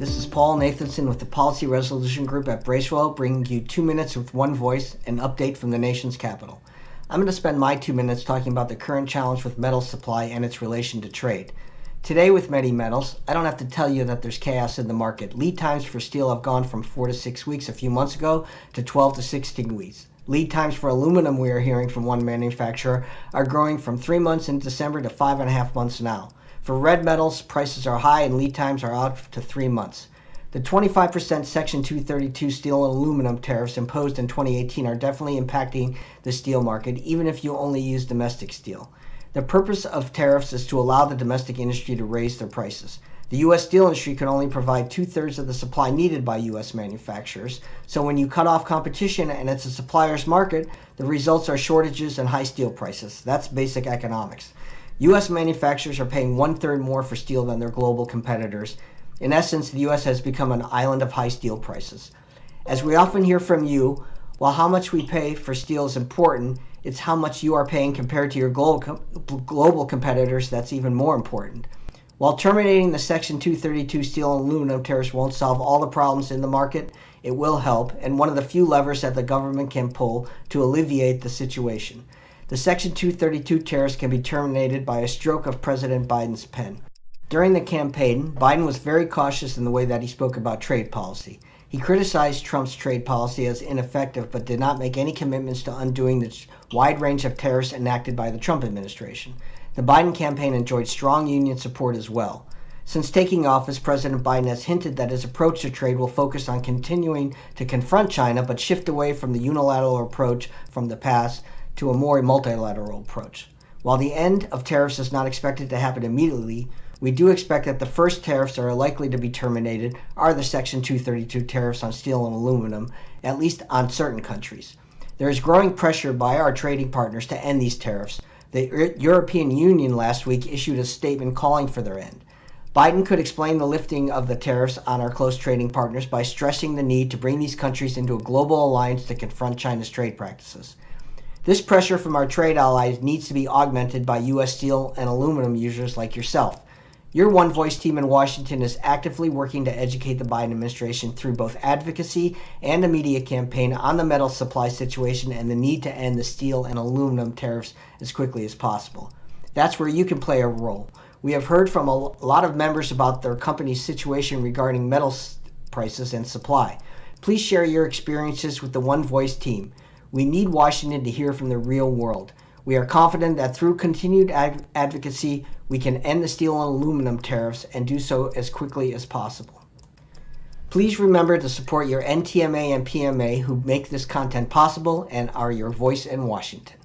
This is Paul Nathanson with the Policy Resolution Group at Bracewell, bringing you 2 minutes with one voice, an update from the nation's capital. I'm going to spend my 2 minutes talking about the current challenge with metal supply and its relation to trade. Today with many metals, I don't have to tell you that there's chaos in the market. Lead times for steel have gone from 4 to 6 weeks a few months ago to 12 to 16 weeks. Lead times for aluminum, we are hearing from one manufacturer, are growing from 3 months in December to 5.5 months now. For red metals, prices are high and lead times are out to 3 months. The 25% Section 232 steel and aluminum tariffs imposed in 2018 are definitely impacting the steel market, even if you only use domestic steel. The purpose of tariffs is to allow the domestic industry to raise their prices. The U.S. steel industry can only provide 2/3 of the supply needed by U.S. manufacturers, so when you cut off competition and it's a supplier's market, the results are shortages and high steel prices. That's basic economics. U.S. manufacturers are paying 1/3 more for steel than their global competitors. In essence, the U.S. has become an island of high steel prices. As we often hear from you, while how much we pay for steel is important, it's how much you are paying compared to your global competitors that's even more important. While terminating the Section 232 steel and aluminum tariffs won't solve all the problems in the market, it will help, and one of the few levers that the government can pull to alleviate the situation. The Section 232 tariffs can be terminated by a stroke of President Biden's pen. During the campaign, Biden was very cautious in the way that he spoke about trade policy. He criticized Trump's trade policy as ineffective, but did not make any commitments to undoing the wide range of tariffs enacted by the Trump administration. The Biden campaign enjoyed strong union support as well. Since taking office, President Biden has hinted that his approach to trade will focus on continuing to confront China, but shift away from the unilateral approach from the past to a more multilateral approach. While the end of tariffs is not expected to happen immediately, we do expect that the first tariffs that are likely to be terminated are the Section 232 tariffs on steel and aluminum, at least on certain countries. There is growing pressure by our trading partners to end these tariffs. The European Union last week issued a statement calling for their end. Biden could explain the lifting of the tariffs on our close trading partners by stressing the need to bring these countries into a global alliance to confront China's trade practices. This pressure from our trade allies needs to be augmented by U.S. steel and aluminum users like yourself. Your One Voice team in Washington is actively working to educate the Biden administration through both advocacy and a media campaign on the metal supply situation and the need to end the steel and aluminum tariffs as quickly as possible. That's where you can play a role. We have heard from a lot of members about their company's situation regarding metal prices and supply. Please share your experiences with the One Voice team. We need Washington to hear from the real world. We are confident that through continued advocacy, we can end the steel and aluminum tariffs and do so as quickly as possible. Please remember to support your NTMA and PMA who make this content possible and are your voice in Washington.